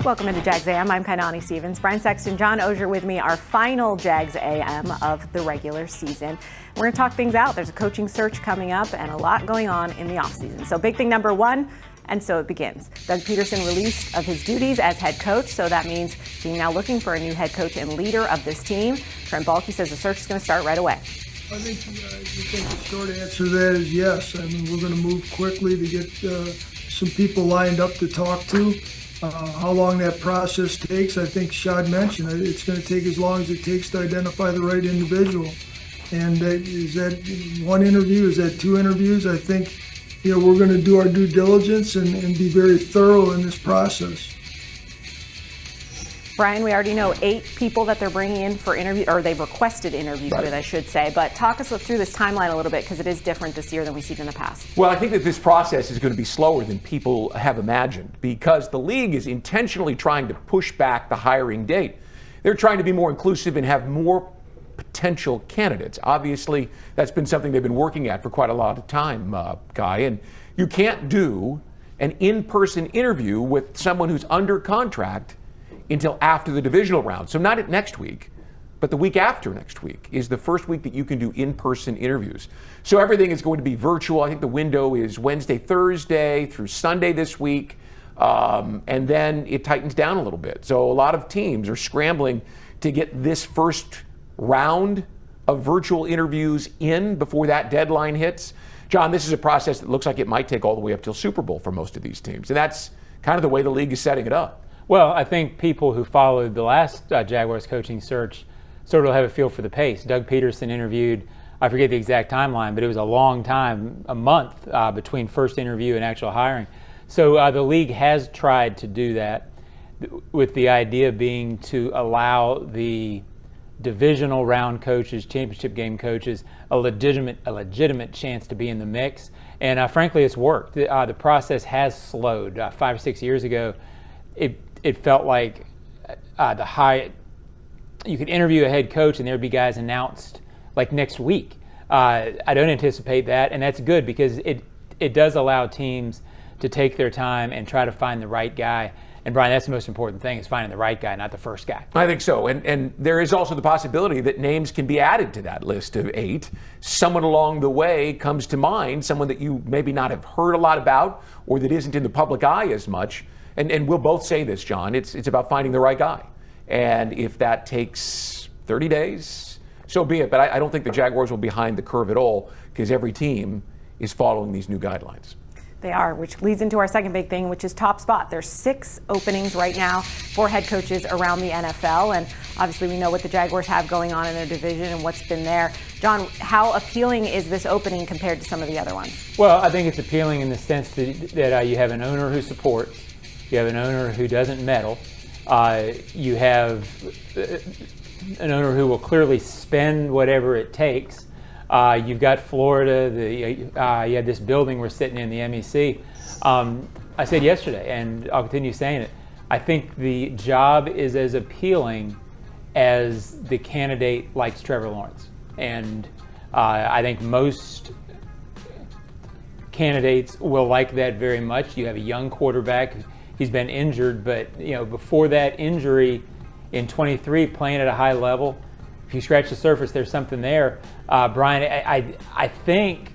Welcome into Jags A.M. I'm Kainani Stevens. Brian Sexton, John Ogier with me, our final Jags A.M. of the regular season. We're going to talk things out. There's a coaching search coming up and a lot going on in the offseason. So big thing number one, and so it begins. Doug Peterson released of his duties as head coach, so that means team now looking for a new head coach and leader of this team. Trent Baalke says the search is going to start right away. I think the short answer to that is yes. I mean, we're going to move quickly to get some people lined up to talk to. How long that process takes, I think Shad mentioned, it's going to take as long as it takes to identify the right individual. And is that one interview? Is that two interviews? I think, we're going to do our due diligence and be very thorough in this process. Brian, we already know 8 people that they're bringing in for interview, or they've requested interviews with, I should say. But talk us through this timeline a little bit, because it is different this year than we've seen in the past. Well, I think that this process is going to be slower than people have imagined, because the league is intentionally trying to push back the hiring date. They're trying to be more inclusive and have more potential candidates. Obviously, that's been something they've been working at for quite a lot of time, Guy. And you can't do an in-person interview with someone who's under contract until after the divisional round. So not next week, but the week after next week is the first week that you can do in-person interviews. So everything is going to be virtual. I think the window is Wednesday, Thursday through Sunday this week. And then it tightens down a little bit. So a lot of teams are scrambling to get this first round of virtual interviews in before that deadline hits. John, this is a process that looks like it might take all the way up till Super Bowl for most of these teams. And that's kind of the way the league is setting it up. Well, I think people who followed the last Jaguars coaching search sort of have a feel for the pace. Doug Peterson interviewed, I forget the exact timeline, but it was a long time, a month between first interview and actual hiring. So the league has tried to do that, with the idea being to allow the divisional round coaches, championship game coaches, a legitimate chance to be in the mix. And frankly, it's worked. The process has slowed. 5 or 6 years ago, it felt like you could interview a head coach and there'd be guys announced like next week. I don't anticipate that, and that's good, because it does allow teams to take their time and try to find the right guy. And Brian, that's the most important thing, is finding the right guy, not the first guy. I think so. And there is also the possibility that names can be added to that list of 8. Someone along the way comes to mind, someone that you maybe not have heard a lot about, or that isn't in the public eye as much. And we'll both say this, John, it's about finding the right guy. And if that takes 30 days, so be it. But I don't think the Jaguars will be behind the curve at all, because every team is following these new guidelines. They are, which leads into our second big thing, which is top spot. There's 6 openings right now for head coaches around the NFL. And obviously we know what the Jaguars have going on in their division and what's been there. John, how appealing is this opening compared to some of the other ones? Well, I think it's appealing in the sense that you have an owner who supports. You have an owner who doesn't meddle. You have an owner who will clearly spend whatever it takes. You've got Florida. You had this building we're sitting in, the MEC. I said yesterday, and I'll continue saying it, I think the job is as appealing as the candidate likes Trevor Lawrence. And I think most candidates will like that very much. You have a young quarterback. He's been injured, but before that injury in 23, playing at a high level, if you scratch the surface, there's something there. Brian, I think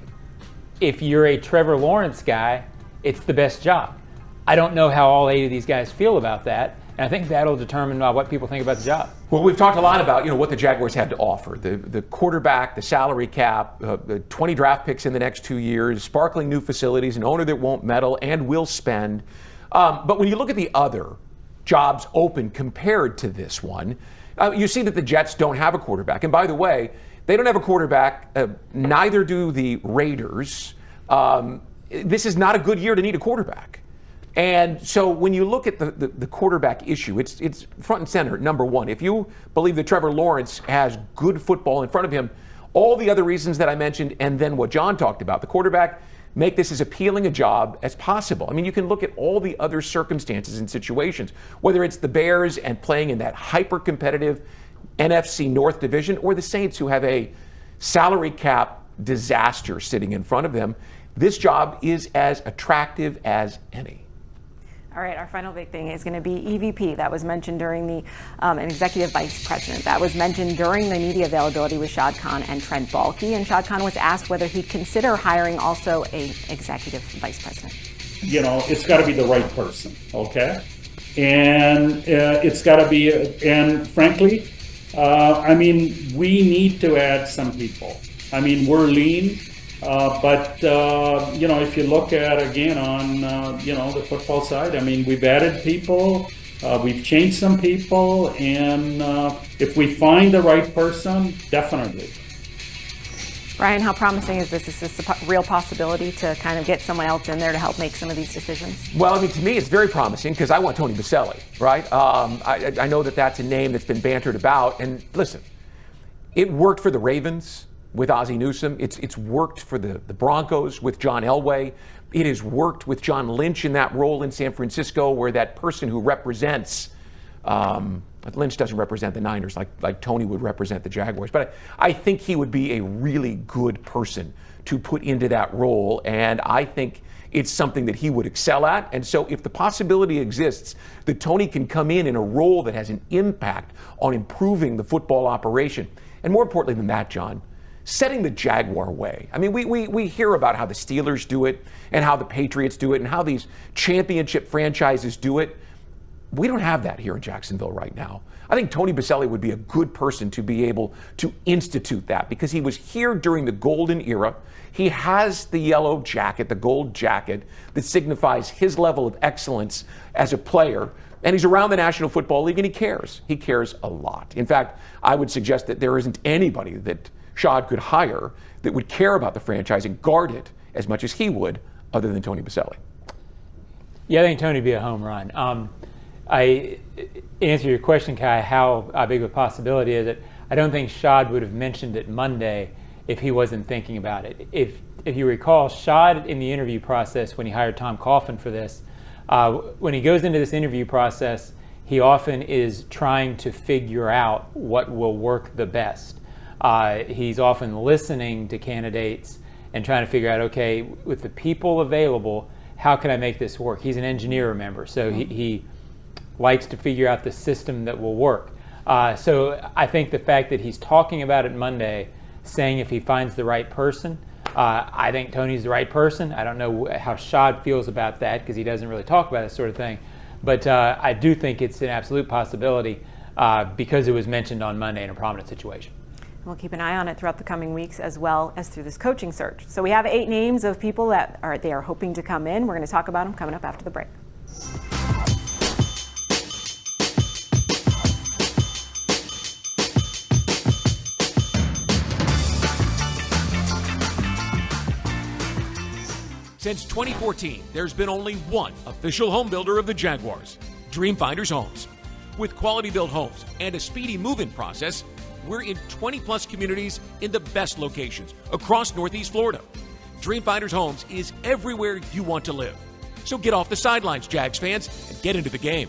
if you're a Trevor Lawrence guy, it's the best job. I don't know how all 8 of these guys feel about that, and I think that'll determine what people think about the job. Well, we've talked a lot about what the Jaguars had to offer: the quarterback, the salary cap, the 20 draft picks in the next 2 years, sparkling new facilities, an owner that won't meddle and will spend. But when you look at the other jobs open compared to this one, you see that the Jets don't have a quarterback. And by the way, they don't have a quarterback. Neither do the Raiders. This is not a good year to need a quarterback. And so when you look at the quarterback issue, it's front and center, number one. If you believe that Trevor Lawrence has good football in front of him, all the other reasons that I mentioned, and then what John talked about, the quarterback, make this as appealing a job as possible. I mean, you can look at all the other circumstances and situations, whether it's the Bears and playing in that hyper-competitive NFC North division, or the Saints, who have a salary cap disaster sitting in front of them. This job is as attractive as any. All right, our final big thing is going to be EVP. That was mentioned during the an executive vice president. That was mentioned during the media availability with Shad Khan and Trent Baalke. And Shad Khan was asked whether he'd consider hiring also a executive vice president. You know, it's got to be the right person, okay? And it's got to be, and frankly, I mean, we need to add some people. I mean, we're lean. But you know, if you look at, again, on, you know, the football side, I mean, we've added people, we've changed some people, and if we find the right person, definitely. Ryan, how promising is this? Is this a real possibility to kind of get someone else in there to help make some of these decisions? Well, I mean, to me, it's very promising because I want Tony Boselli, right? I know that that's a name that's been bantered about. And listen, it worked for the Ravens with Ozzie Newsome. It's worked for the Broncos with John Elway. It has worked with John Lynch in that role in San Francisco, where that person who represents, Lynch doesn't represent the Niners like Tony would represent the Jaguars, but I think he would be a really good person to put into that role, and I think it's something that he would excel at. And so if the possibility exists that Tony can come in a role that has an impact on improving the football operation, and more importantly than that, John, setting the Jaguar way. I mean, we hear about how the Steelers do it and how the Patriots do it and how these championship franchises do it. We don't have that here in Jacksonville right now. I think Tony Boselli would be a good person to be able to institute that because he was here during the golden era. He has the yellow jacket, the gold jacket, that signifies his level of excellence as a player. And he's around the National Football League and he cares. He cares a lot. In fact, I would suggest that there isn't anybody that Shad could hire that would care about the franchise and guard it as much as he would, other than Tony Boselli. Yeah, I think Tony would be a home run. I answer your question, Kai, how big of a possibility is it? I don't think Shad would have mentioned it Monday if he wasn't thinking about it. If you recall, Shad in the interview process when he hired Tom Coughlin for this, when he goes into this interview process, he often is trying to figure out what will work the best. He's often listening to candidates and trying to figure out, okay, with the people available, how can I make this work? He's an engineer, remember, so he likes to figure out the system that will work. So I think the fact that he's talking about it Monday, saying if he finds the right person, I think Tony's the right person. I don't know how Shad feels about that because he doesn't really talk about this sort of thing. But I do think it's an absolute possibility because it was mentioned on Monday in a prominent situation. We'll keep an eye on it throughout the coming weeks as well as through this coaching search. So we have 8 names of people that they are hoping to come in. We're going to talk about them coming up after the break. Since 2014, there's been only one official home builder of the Jaguars, Dream Finders Homes. With quality-built homes and a speedy move-in process, we're in 20-plus communities in the best locations across Northeast Florida. Dream Finders Homes is everywhere you want to live. So get off the sidelines, Jags fans, and get into the game.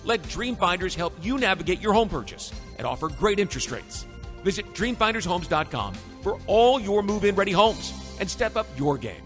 Let Dream Finders help you navigate your home purchase and offer great interest rates. Visit dreamfindershomes.com for all your move-in ready homes and step up your game.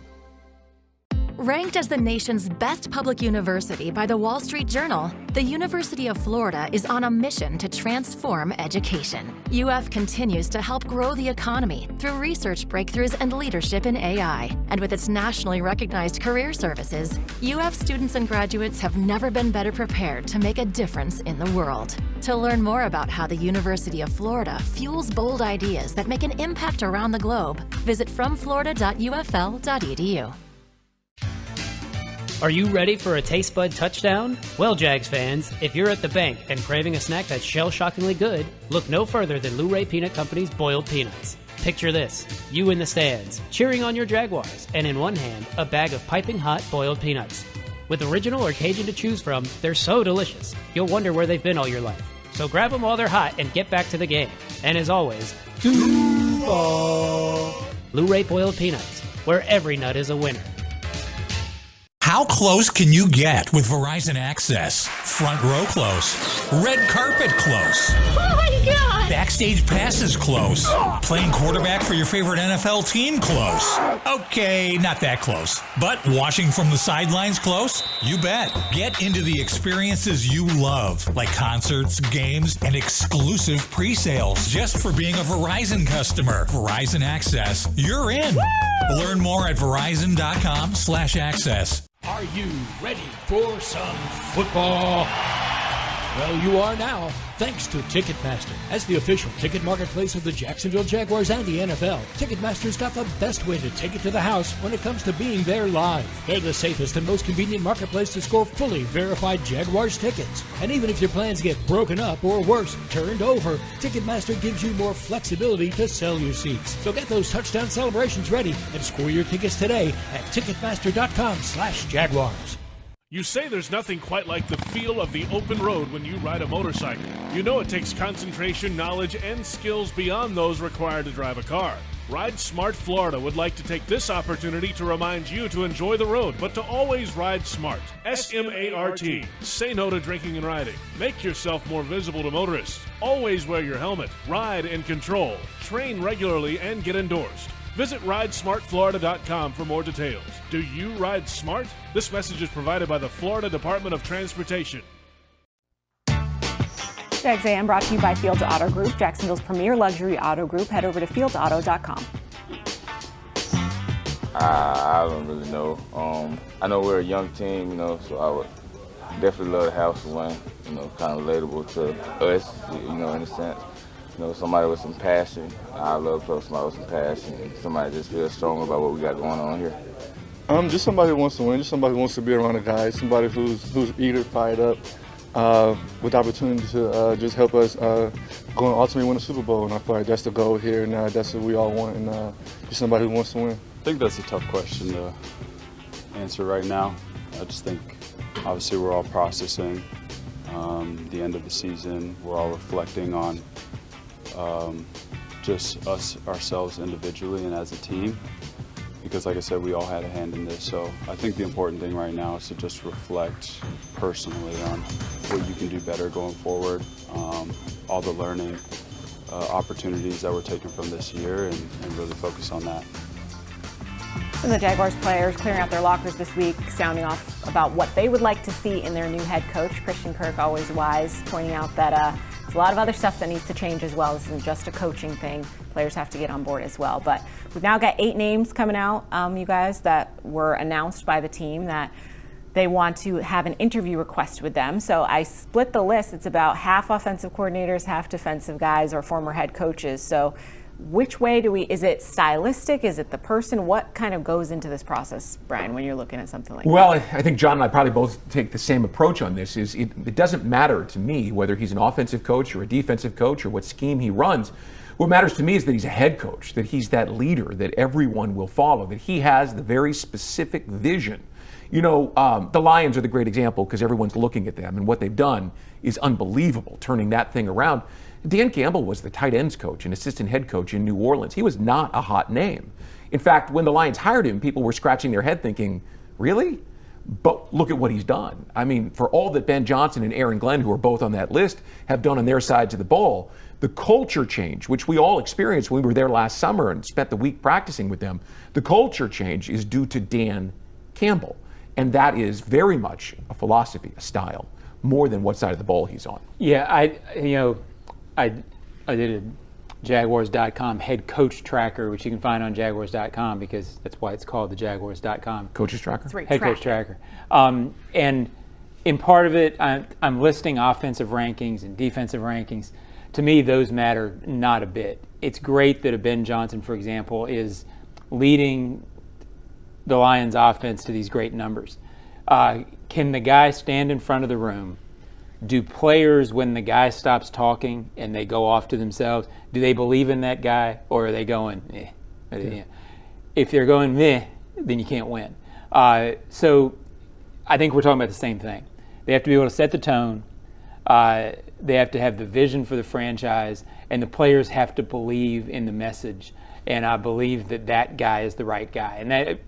Ranked as the nation's best public university by the Wall Street Journal, the University of Florida is on a mission to transform education. UF continues to help grow the economy through research breakthroughs and leadership in AI. And with its nationally recognized career services, UF students and graduates have never been better prepared to make a difference in the world. To learn more about how the University of Florida fuels bold ideas that make an impact around the globe, visit fromflorida.ufl.edu. Are you ready for a taste bud touchdown? Well, Jags fans, if you're at the bank and craving a snack that's shell-shockingly good, look no further than Luray Peanut Company's boiled peanuts. Picture this, you in the stands, cheering on your Jaguars, and in one hand, a bag of piping hot boiled peanuts. With original or Cajun to choose from, they're so delicious, you'll wonder where they've been all your life. So grab them while they're hot and get back to the game. And as always, Duval! Luray boiled peanuts, where every nut is a winner. How close can you get with Verizon Access? Front row close. Red carpet close. Oh my God! Backstage passes close. Playing quarterback for your favorite NFL team close. Okay, not that close. But watching from the sidelines close? You bet. Get into the experiences you love, like concerts, games, and exclusive pre-sales just for being a Verizon customer. Verizon Access, you're in. Woo! Learn more at verizon.com/access. Are you ready for some football? Well, you are now, thanks to Ticketmaster. As the official ticket marketplace of the Jacksonville Jaguars and the NFL, Ticketmaster's got the best way to take it to the house when it comes to being there live. They're the safest and most convenient marketplace to score fully verified Jaguars tickets. And even if your plans get broken up or worse, turned over, Ticketmaster gives you more flexibility to sell your seats. So get those touchdown celebrations ready and score your tickets today at Ticketmaster.com/Jaguars. You say there's nothing quite like the feel of the open road when you ride a motorcycle. You know it takes concentration, knowledge, and skills beyond those required to drive a car. Ride Smart Florida would like to take this opportunity to remind you to enjoy the road, but to always ride smart. SMART. Say no to drinking and riding. Make yourself more visible to motorists. Always wear your helmet. Ride in control. Train regularly and get endorsed. Visit RideSmartFlorida.com for more details. Do you ride smart? This message is provided by the Florida Department of Transportation. Jags A.M. brought to you by Fields Auto Group, Jacksonville's premier luxury auto group. Head over to fieldsauto.com. I don't really know. I know we're a young team, so I would definitely love to have someone, kind of relatable to us, in a sense. Somebody with some passion. I love to play with somebody with some passion and somebody just feels strong about what we got going on here. Just somebody who wants to win, just somebody who wants to be around the guys, somebody who's eager, fired up, with the opportunity to just help us go and ultimately win the Super Bowl. And I feel like that's the goal here, and that's what we all want, and just somebody who wants to win. I think that's a tough question to answer right now. I just think, obviously, we're all processing the end of the season. We're all reflecting on just ourselves individually and as a team, because like I said, we all had a hand in this. So I think the important thing right now is to just reflect personally on what you can do better going forward, all the learning opportunities that we're taking from this year, and really focus on that. And the Jaguars players clearing out their lockers this week, sounding off about what they would like to see in their new head coach. Christian Kirk, always wise, pointing out that there's a lot of other stuff that needs to change as well. This isn't just a coaching thing. Players have to get on board as well. But we've now got 8 names coming out, you guys, that were announced by the team that they want to have an interview request with them. So I split the list. It's about half offensive coordinators, half defensive guys or former head coaches. So which way is it stylistic? Is it the person? What kind of goes into this process, Brian, when you're looking at something like Well, I think John and I probably both take the same approach on this. It doesn't matter to me whether he's an offensive coach or a defensive coach or what scheme he runs. What matters to me is that he's a head coach, that he's that leader that everyone will follow, that he has the very specific vision. The Lions are the great example because everyone's looking at them, and what they've done is unbelievable, turning that thing around. Dan Campbell was the tight ends coach and assistant head coach in New Orleans. He was not a hot name. In fact, when the Lions hired him, people were scratching their head thinking, really? But look at what he's done. I mean, for all that Ben Johnson and Aaron Glenn, who are both on that list, have done on their sides of the ball, the culture change, which we all experienced when we were there last summer and spent the week practicing with them, the culture change is due to Dan Campbell. And that is very much a philosophy, a style, more than what side of the ball he's on. Yeah, I did a Jaguars.com head coach tracker, which you can find on Jaguars.com because that's why it's called the Jaguars.com. Coaches tracker? Head coach tracker. And in part of it, I'm listing offensive rankings and defensive rankings. To me, those matter not a bit. It's great that a Ben Johnson, for example, is leading the Lions offense to these great numbers. Can the guy stand in front of the room? Do players, when the guy stops talking and they go off to themselves, do they believe in that guy, or are they going, eh? Yeah. If they're going, meh, then you can't win. So I think we're talking about the same thing. They have to be able to set the tone. They have to have the vision for the franchise, and the players have to believe in the message. And I believe that guy is the right guy. And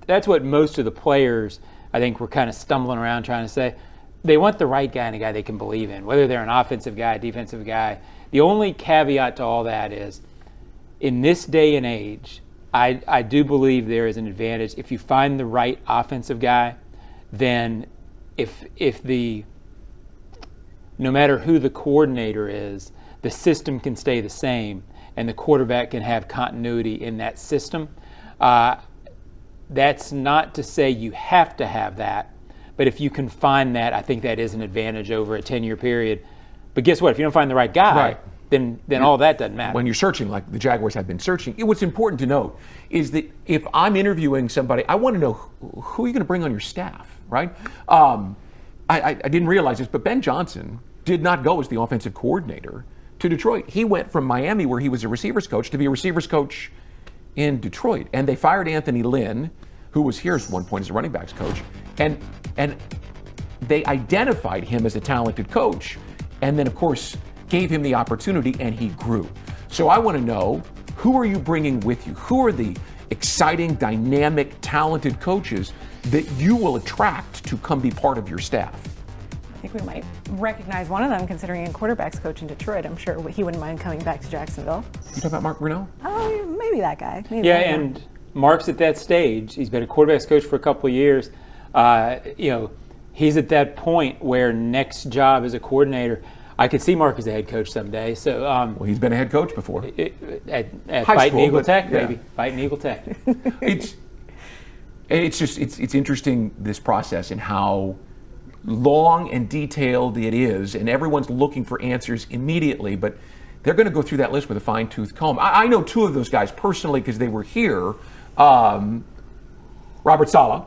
that's what most of the players, I think, were kind of stumbling around trying to say. They want the right guy and a guy they can believe in, whether they're an offensive guy, defensive guy. The only caveat to all that is, in this day and age, I do believe there is an advantage. If you find the right offensive guy, then no matter who the coordinator is, the system can stay the same and the quarterback can have continuity in that system. That's not to say you have to have that, but if you can find that, I think that is an advantage over a 10-year period. But guess what? If you don't find the right guy, then all that doesn't matter. When you're searching, like the Jaguars have been searching, what's important to note is that if I'm interviewing somebody, I want to know who are you going to bring on your staff, right? I didn't realize this, but Ben Johnson did not go as the offensive coordinator to Detroit. He went from Miami, where he was a receivers coach, to be a receivers coach in Detroit. And they fired Anthony Lynn, who was here at one point as a running backs coach, and they identified him as a talented coach, and then, of course, gave him the opportunity, and he grew. So I want to know, who are you bringing with you? Who are the exciting, dynamic, talented coaches that you will attract to come be part of your staff? I think we might recognize one of them, considering a quarterback's coach in Detroit. I'm sure he wouldn't mind coming back to Jacksonville. You talking about Mark Brunell? Oh, maybe that guy. Maybe yeah, that guy. and Mark's at that stage. He's been a quarterback's coach for a couple of years. He's at that point where next job as a coordinator, I could see Mark as a head coach someday. So, well, he's been a head coach before. At Fighting Eagle Tech, yeah. maybe. Fighting Eagle Tech. It's interesting, this process, and how long and detailed it is, and everyone's looking for answers immediately, but they're going to go through that list with a fine-tooth comb. I know two of those guys personally because they were here. Robert Saleh,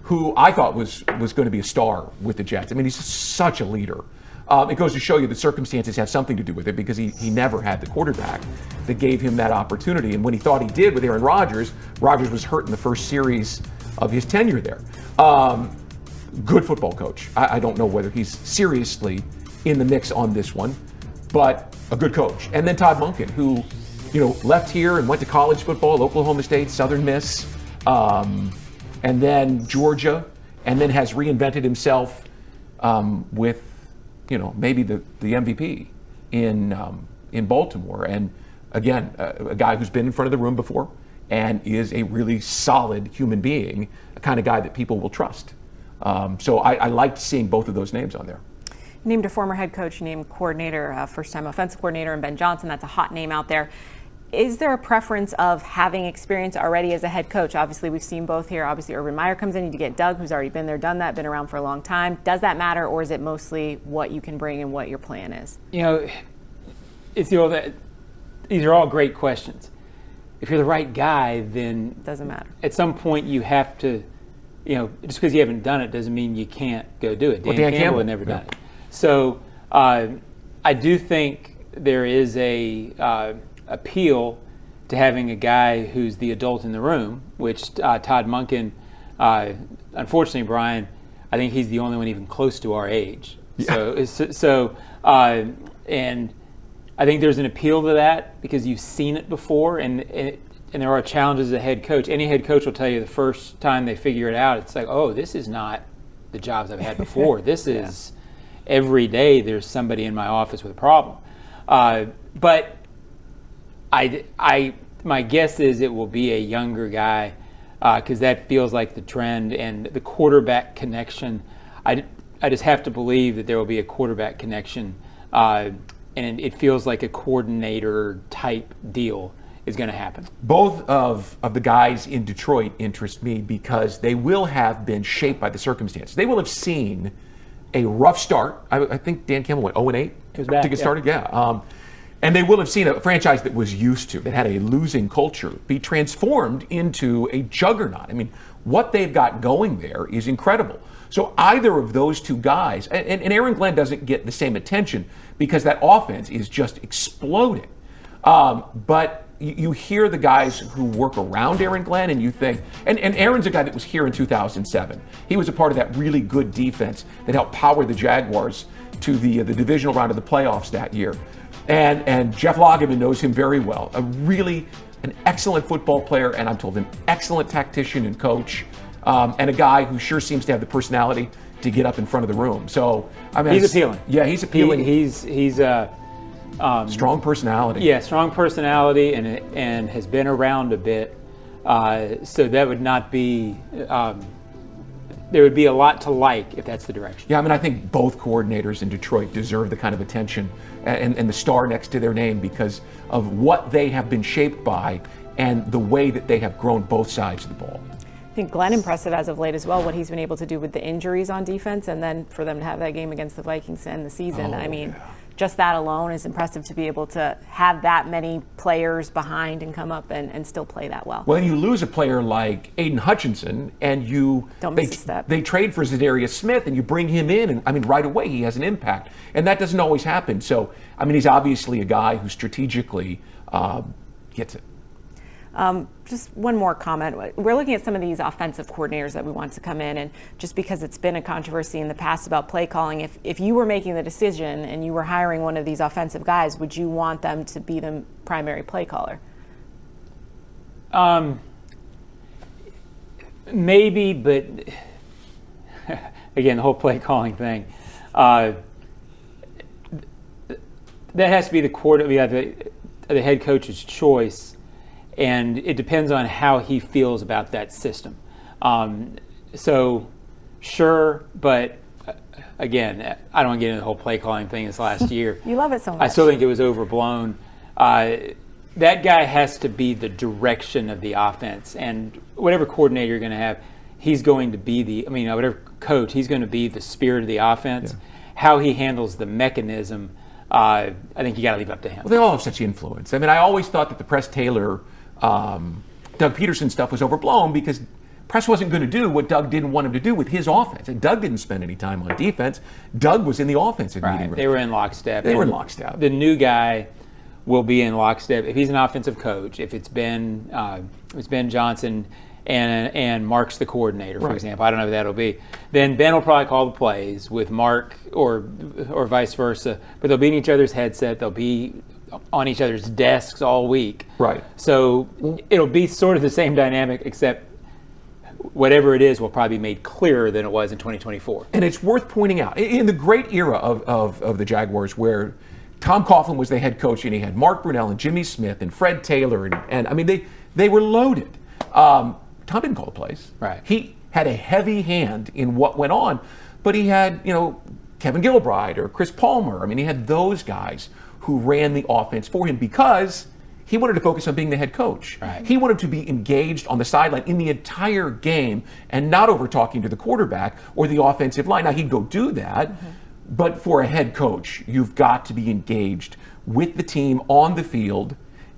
who I thought was going to be a star with the Jets. I mean, he's such a leader. It goes to show you the circumstances have something to do with it, because he never had the quarterback that gave him that opportunity. And when he thought he did with Aaron Rodgers, Rodgers was hurt in the first series of his tenure there. Good football coach. I don't know whether he's seriously in the mix on this one, but a good coach. And then Todd Monken, who left here and went to college football, Oklahoma State, Southern Miss, and then Georgia, and then has reinvented himself with maybe the MVP in Baltimore. And again, a guy who's been in front of the room before and is a really solid human being, a kind of guy that people will trust. So I liked seeing both of those names on there. You named a former head coach, you named coordinator, first-time offensive coordinator, and Ben Johnson. That's a hot name out there. Is there a preference of having experience already as a head coach? Obviously, we've seen both here. Obviously, Urban Meyer comes in. You get Doug, who's already been there, done that, been around for a long time. Does that matter, or is it mostly what you can bring and what your plan is? It's these are all great questions. If you're the right guy, then doesn't matter. At some point, you have to, just because you haven't done it doesn't mean you can't go do it. Dan Campbell had never done it. So I do think there is a appeal to having a guy who's the adult in the room, which Todd Monken, unfortunately, Brian, I think he's the only one even close to our age. Yeah. And I think there's an appeal to that because you've seen it before, and there are challenges as a head coach. Any head coach will tell you the first time they figure it out, it's like, oh, this is not the jobs I've had before. This is every day there's somebody in my office with a problem. But my guess is it will be a younger guy because that feels like the trend, and the quarterback connection. I just have to believe that there will be a quarterback connection, and it feels like a coordinator type deal is going to happen. Both of the guys in Detroit interest me because they will have been shaped by the circumstances. They will have seen a rough start. I think Dan Campbell went 0-8 to get started. Yeah. And they will have seen a franchise that was used to, that had a losing culture, be transformed into a juggernaut. I mean, what they've got going there is incredible. So either of those two guys, and Aaron Glenn doesn't get the same attention because that offense is just exploding. But you hear the guys who work around Aaron Glenn, and you think, and Aaron's a guy that was here in 2007. He was a part of that really good defense that helped power the Jaguars to the divisional round of the playoffs that year. And Jeff Lageman knows him very well. An excellent football player, and I'm told an excellent tactician and coach. and a guy who sure seems to have the personality to get up in front of the room. So I mean, he's appealing. Yeah, he's appealing. He's strong personality. Yeah, strong personality, and has been around a bit. So that would not be. There would be a lot to like if that's the direction. Yeah, I mean, I think both coordinators in Detroit deserve the kind of attention and the star next to their name because of what they have been shaped by and the way that they have grown both sides of the ball. I think Glenn impressive as of late as well, what he's been able to do with the injuries on defense, and then for them to have that game against the Vikings to end the season. I mean, just that alone is impressive to be able to have that many players behind and come up and still play that well. Well, you lose a player like Aiden Hutchinson, and Don't miss a step. They trade for Zadarius Smith, and you bring him in, and I mean, right away he has an impact, and that doesn't always happen. So, I mean, he's obviously a guy who strategically gets it. Just one more comment. We're looking at some of these offensive coordinators that we want to come in, and just because it's been a controversy in the past about play calling, if you were making the decision and you were hiring one of these offensive guys, would you want them to be the primary play caller? Maybe, but again, the whole play calling thing. That has to be the head coach's choice. And it depends on how he feels about that system. So, sure, but again, I don't want to get into the whole play calling thing this last year. You love it so much. I still think it was overblown. That guy has to be the direction of the offense. And whatever coordinator you're going to have, he's going to be whatever coach, he's going to be the spirit of the offense. Yeah. How he handles the mechanism, I think you got to leave up to him. Well, they all have such influence. I mean, I always thought that the Press Taylor, Doug Peterson stuff was overblown because Press wasn't going to do what Doug didn't want him to do with his offense. And Doug didn't spend any time on defense. Doug was in the offensive meeting room. They were in lockstep. They were in lockstep. The new guy will be in lockstep. If he's an offensive coach, if it's Ben Johnson and Mark's the coordinator, for example, I don't know who that'll be, then Ben will probably call the plays with Mark or vice versa. But they'll be in each other's headset. They'll be on each other's desks all week. Right. So it'll be sort of the same dynamic, except whatever it is will probably be made clearer than it was in 2024. And it's worth pointing out, in the great era of the Jaguars where Tom Coughlin was the head coach and he had Mark Brunell and Jimmy Smith and Fred Taylor and I mean, they were loaded. Tom didn't call the plays. Right. He had a heavy hand in what went on, but he had, Kevin Gilbride or Chris Palmer. I mean, he had those guys who ran the offense for him because he wanted to focus on being the head coach. Right. He wanted to be engaged on the sideline in the entire game and not over talking to the quarterback or the offensive line. Now, he'd go do that, but for a head coach, you've got to be engaged with the team on the field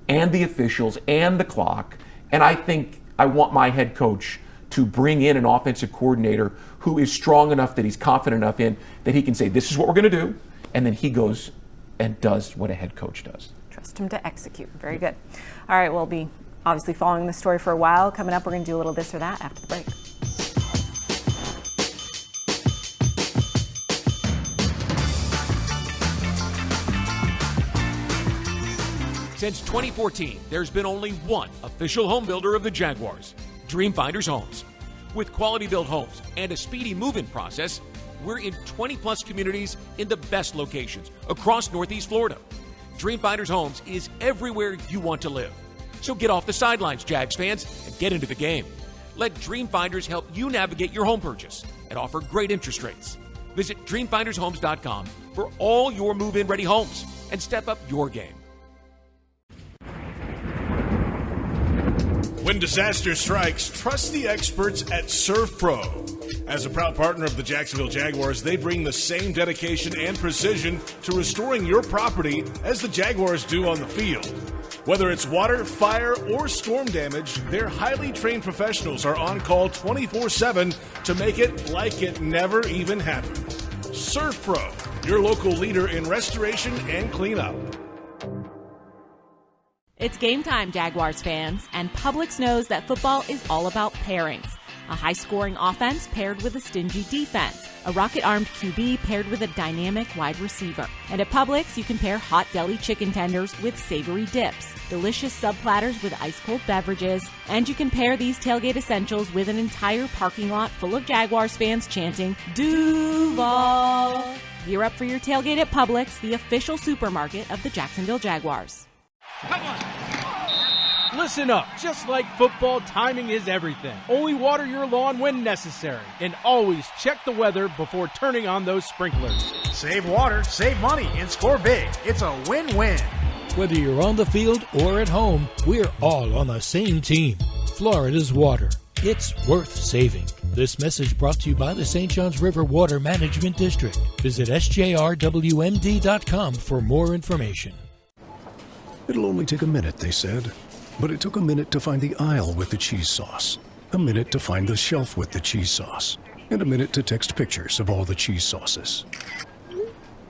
and the officials and the clock. And I think I want my head coach to bring in an offensive coordinator who is strong enough that he's confident enough in that he can say, this is what we're going to do. And then he goes and does what a head coach does. Trust him to execute. Very good. All right, we'll be obviously following this story for a while. Coming up, we're going to do a little this or that after the break. Since 2014, there's been only one official home builder of the Jaguars, Dreamfinders Homes. With quality-built homes and a speedy move-in process, we're in 20-plus communities in the best locations across Northeast Florida. Dreamfinders Homes is everywhere you want to live. So get off the sidelines, Jags fans, and get into the game. Let Dreamfinders help you navigate your home purchase and offer great interest rates. Visit dreamfindershomes.com for all your move-in ready homes and step up your game. When disaster strikes, trust the experts at Surf Pro. As a proud partner of the Jacksonville Jaguars, they bring the same dedication and precision to restoring your property as the Jaguars do on the field. Whether it's water, fire, or storm damage, their highly trained professionals are on call 24/7 to make it like it never even happened. Surf Pro, your local leader in restoration and cleanup. It's game time, Jaguars fans, and Publix knows that football is all about pairings. a high-scoring offense paired with a stingy defense, a rocket-armed QB paired with a dynamic wide receiver. And at Publix, you can pair hot deli chicken tenders with savory dips, delicious sub platters with ice-cold beverages, and you can pair these tailgate essentials with an entire parking lot full of Jaguars fans chanting, Duval! Gear up for your tailgate at Publix, the official supermarket of the Jacksonville Jaguars. Listen up. Just like football, timing is everything. Only water your lawn when necessary. And always check the weather before turning on those sprinklers. Save water, save money, and score big. It's a win-win. Whether you're on the field or at home, we're all on the same team. Florida's water. It's worth saving. This message brought to you by the St. Johns River Water Management District. Visit sjrwmd.com for more information. It'll only take a minute, they said. But it took a minute to find the aisle with the cheese sauce, a minute to find the shelf with the cheese sauce, and a minute to text pictures of all the cheese sauces.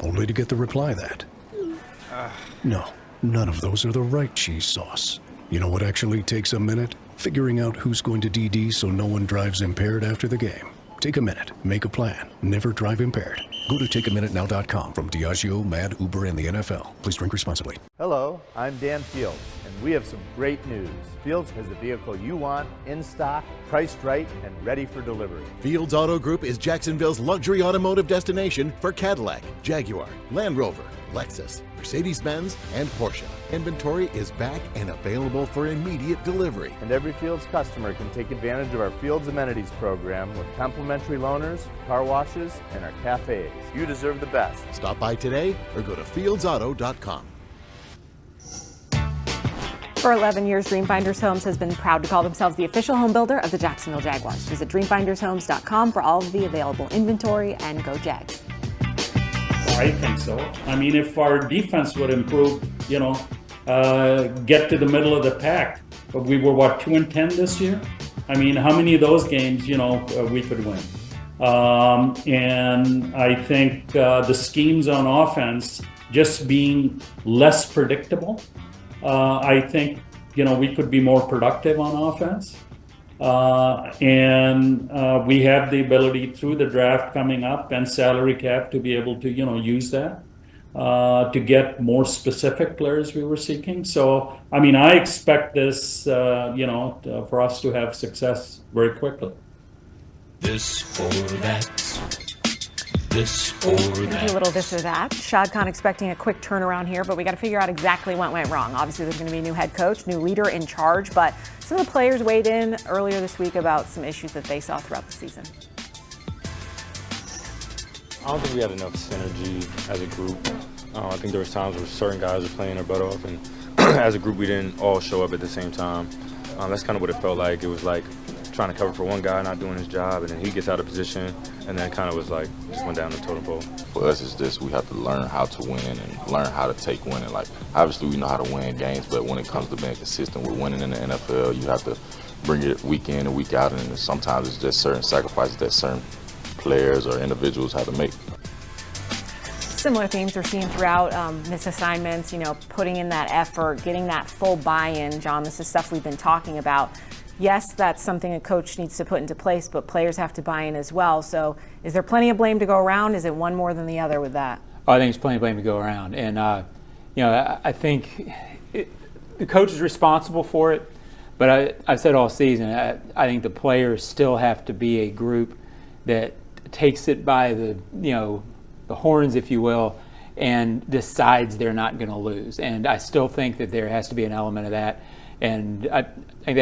Only to get the reply that, no, none of those are the right cheese sauce. You know what actually takes a minute? Figuring out who's going to DD so no one drives impaired after the game. Take a minute, make a plan, never drive impaired. Go to takeaminutenow.com. From Diageo, Mad, Uber, and the NFL. Please drink responsibly. Hello, I'm Dan Fields, and we have some great news. Fields has the vehicle you want, in stock, priced right, and ready for delivery. Fields Auto Group is Jacksonville's luxury automotive destination for Cadillac, Jaguar, Land Rover, Lexus, Mercedes-Benz, and Porsche. Inventory is back and available for immediate delivery. And every Fields customer can take advantage of our Fields Amenities program with complimentary loaners, car washes, and our cafes. You deserve the best. Stop by today or go to fieldsauto.com. For 11 years, Dreamfinders Homes has been proud to call themselves the official home builder of the Jacksonville Jaguars. Visit dreamfindershomes.com for all of the available inventory, and go Jags. I think so. I mean, if our defense would improve, get to the middle of the pack. But we were, 2-10 this year? I mean, how many of those games, we could win? And I think the schemes on offense just being less predictable, I think, we could be more productive on offense. And we have the ability through the draft coming up and salary cap to be able to, use that to get more specific players we were seeking. So, I mean, I expect this, for us to have success very quickly. This or that. This or that. A little this or that. Shad Khan expecting a quick turnaround here, but we got to figure out exactly what went wrong. Obviously, there's going to be a new head coach, new leader in charge, but some of the players weighed in earlier this week about some issues that they saw throughout the season. I don't think we had enough synergy as a group. I think there was times where certain guys were playing their butt off, and as a group, we didn't all show up at the same time. That's kind of what it felt like. It was like trying to cover for one guy not doing his job, and then he gets out of position, and then kind of was like, just went down the totem pole. For us, it's just we have to learn how to win and learn how to take winning. Like, obviously, we know how to win games, but when it comes to being consistent with winning in the NFL, you have to bring it week in and week out, and sometimes it's just certain sacrifices that certain players or individuals have to make. Similar themes we're seeing throughout, missed assignments, putting in that effort, getting that full buy-in. John, this is stuff we've been talking about. Yes, that's something a coach needs to put into place, but players have to buy in as well. So is there plenty of blame to go around? Is it one more than the other with that? I think there's plenty of blame to go around. And, I think the coach is responsible for it. But I've said all season, I think the players still have to be a group that takes it by the horns, if you will, and decides they're not going to lose. And I still think that there has to be an element of that. And I think they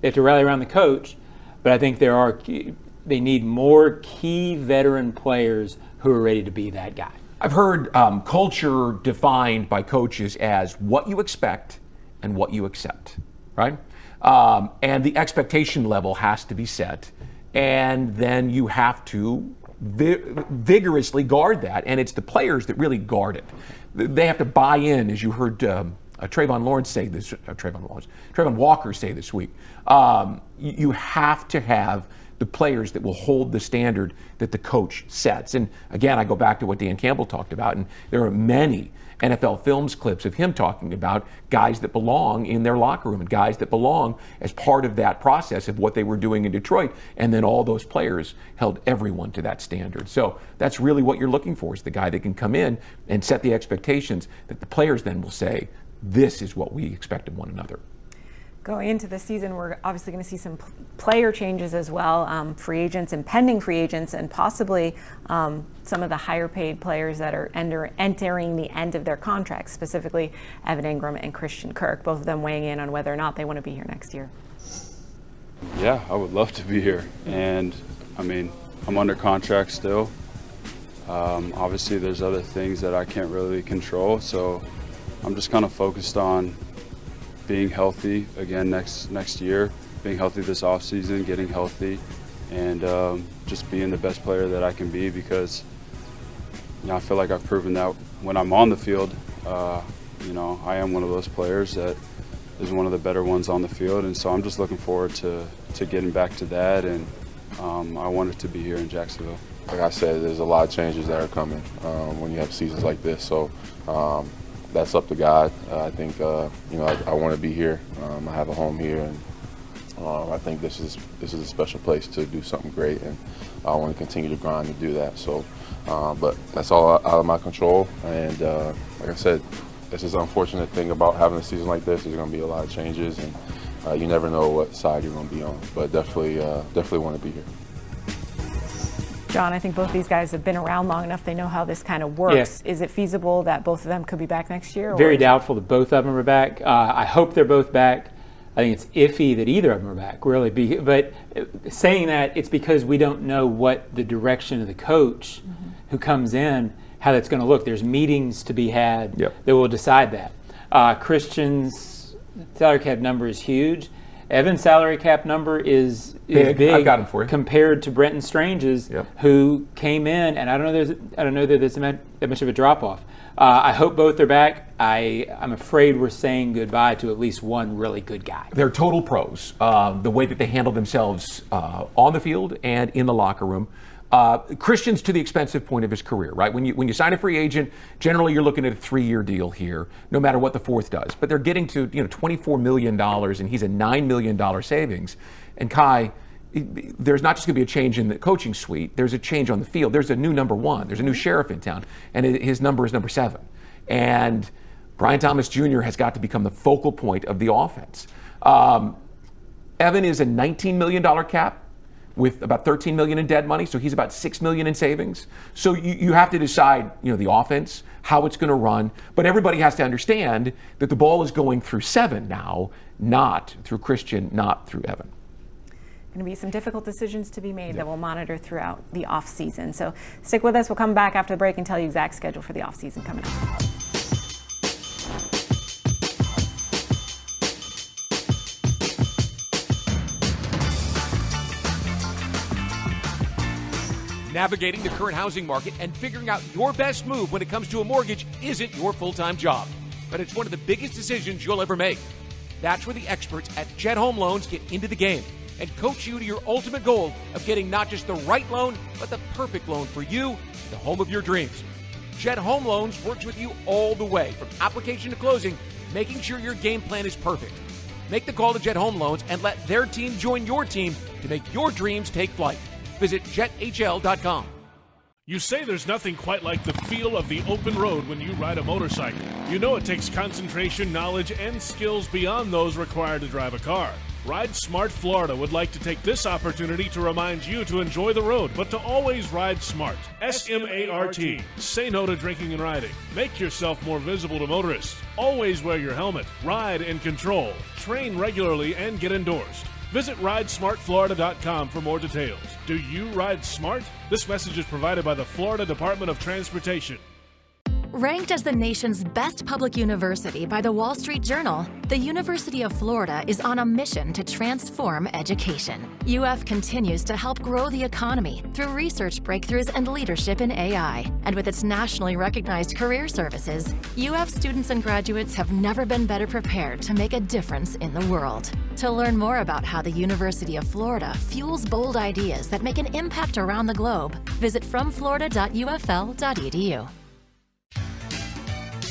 have to rally around the coach, but I think they need more key veteran players who are ready to be that guy. I've heard culture defined by coaches as what you expect and what you accept, right? And the expectation level has to be set, and then you have to vigorously guard that, and it's the players that really guard it. They have to buy in, as you heard Trayvon Walker say this week. You have to have the players that will hold the standard that the coach sets. And again, I go back to what Dan Campbell talked about, and there are many NFL Films clips of him talking about guys that belong in their locker room and guys that belong as part of that process of what they were doing in Detroit. And then all those players held everyone to that standard. So that's really what you're looking for, is the guy that can come in and set the expectations that the players then will say, this is what we expect of one another. Going into the season, we're obviously going to see some player changes as well, free agents and pending free agents, and possibly some of the higher paid players that are entering the end of their contracts, specifically Evan Ingram and Christian Kirk, both of them weighing in on whether or not they want to be here next year. Yeah, I would love to be here. And I mean, I'm under contract still. Obviously, there's other things that I can't really control, so I'm just kind of focused on being healthy again next year, being healthy this offseason, getting healthy, and just being the best player that I can be, because I feel like I've proven that when I'm on the field, I am one of those players that is one of the better ones on the field, and so I'm just looking forward to getting back to that, and I wanted to be here in Jacksonville. Like I said, there's a lot of changes that are coming when you have seasons like this, so that's up to God. I think I want to be here. I have a home here, and I think this is a special place to do something great, and I want to continue to grind to do that. So, but that's all out of my control. And like I said, this is an unfortunate thing about having a season like this. There's going to be a lot of changes, and you never know what side you're going to be on. But definitely want to be here. John, I think both these guys have been around long enough. They know how this kind of works. Yeah. Is it feasible that both of them could be back next year? Very doubtful that both of them are back. I hope they're both back. I think it's iffy that either of them are back, really. But saying that, it's because we don't know what the direction of the coach who comes in, how that's going to look. There's meetings to be had that will decide that. Christian's salary cap number is huge. Evan's salary cap number is big. I've got him for you. Compared to Brenton Strange's, who came in, and I don't know that there's that much of a drop off. I hope both are back. I'm afraid we're saying goodbye to at least one really good guy. They're total pros. The way that they handle themselves on the field and in the locker room. Christian's to the expensive point of his career, right? When you sign a free agent, generally you're looking at a 3-year deal here, no matter what the fourth does. But they're getting to $24 million, and he's a $9 million savings. And Kai, there's not just going to be a change in the coaching suite. There's a change on the field. There's a new number one. There's a new sheriff in town, and his number is number 7. And Brian Thomas Jr. has got to become the focal point of the offense. Evan is a $19 million cap with about $13 million in dead money, so he's about $6 million in savings. So you have to decide, the offense, how it's going to run. But everybody has to understand that the ball is going through 7 now, not through Christian, not through Evan. Going to be some difficult decisions to be made that we'll monitor throughout the offseason. So stick with us. We'll come back after the break and tell you exact schedule for the offseason coming up. Navigating the current housing market and figuring out your best move when it comes to a mortgage isn't your full-time job, but it's one of the biggest decisions you'll ever make. That's where the experts at Jet Home Loans get into the game and coach you to your ultimate goal of getting not just the right loan, but the perfect loan for you, the home of your dreams. Jet Home Loans works with you all the way, from application to closing, making sure your game plan is perfect. Make the call to Jet Home Loans and let their team join your team to make your dreams take flight. Visit jethl.com. You say there's nothing quite like the feel of the open road when you ride a motorcycle. You know it takes concentration, knowledge, and skills beyond those required to drive a car. Ride Smart Florida would like to take this opportunity to remind you to enjoy the road, but to always ride smart. S-M-A-R-T. Say no to drinking and riding. Make yourself more visible to motorists. Always wear your helmet. Ride in control. Train regularly and get endorsed. Visit ridesmartflorida.com for more details. Do you ride smart? This message is provided by the Florida Department of Transportation. Ranked as the nation's best public university by the Wall Street Journal, the University of Florida is on a mission to transform education. UF continues to help grow the economy through research breakthroughs and leadership in AI. And with its nationally recognized career services, UF students and graduates have never been better prepared to make a difference in the world. To learn more about how the University of Florida fuels bold ideas that make an impact around the globe, visit fromflorida.ufl.edu.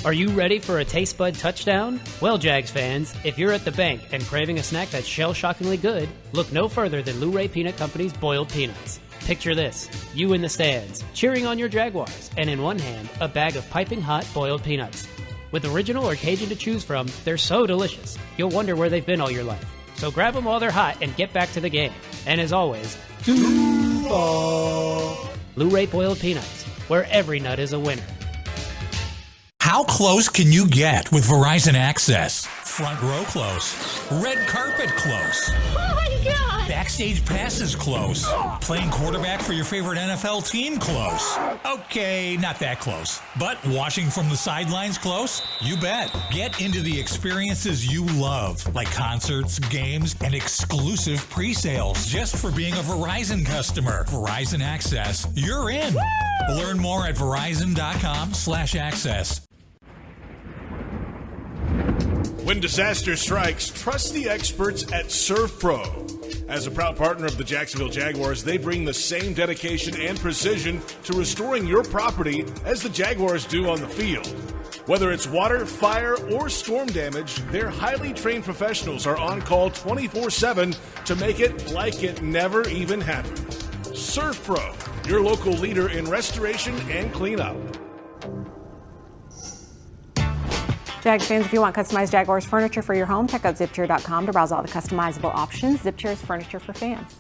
Are you ready for a taste bud touchdown? Well, Jags fans, if you're at the bank and craving a snack that's shell-shockingly good, look no further than Luray Peanut Company's boiled peanuts. Picture this, you in the stands, cheering on your Jaguars, and in one hand, a bag of piping hot boiled peanuts. With original or Cajun to choose from, they're so delicious, you'll wonder where they've been all your life. So grab them while they're hot and get back to the game. And as always, Luray boiled peanuts, where every nut is a winner. How close can you get with Verizon Access? Front row close. Red carpet close. Oh my God! Backstage passes close. Playing quarterback for your favorite NFL team close. Okay, not that close. But watching from the sidelines close? You bet. Get into the experiences you love, like concerts, games, and exclusive pre-sales just for being a Verizon customer. Verizon Access, you're in. Woo! Learn more at verizon.com/access. When disaster strikes, trust the experts at Surf Pro. As a proud partner of the Jacksonville Jaguars, they bring the same dedication and precision to restoring your property as the Jaguars do on the field. Whether it's water, fire, or storm damage, their highly trained professionals are on call 24/7 to make it like it never even happened. Surf Pro, your local leader in restoration and cleanup. Jags fans, if you want customized Jaguars furniture for your home, check out zipchair.com to browse all the customizable options. Zipchair is furniture for fans.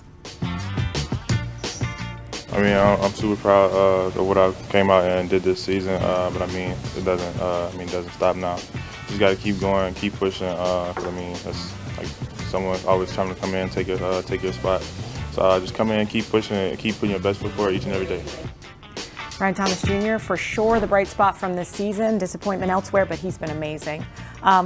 I mean, I'm super proud of what I came out and did this season, but I mean, it doesn't stop now. Just got to keep going, keep pushing. 'Cause I mean, that's like someone always trying to come in and take your spot. So just come in, keep pushing it, keep putting your best foot forward each and every day. Ryan Thomas Jr., for sure the bright spot from this season. Disappointment elsewhere, but he's been amazing.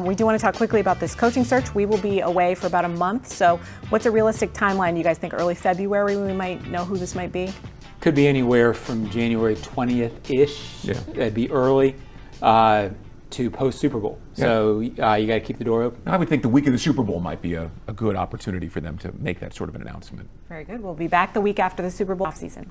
We do want to talk quickly about this coaching search. We will be away for about a month. So what's a realistic timeline? You guys think early February we might know who this might be? Could be anywhere from January 20th-ish. Yeah. That'd be early to post-Super Bowl. Yeah. So you got to keep the door open. I would think the week of the Super Bowl might be a good opportunity for them to make that sort of an announcement. Very good. We'll be back the week after the Super Bowl offseason.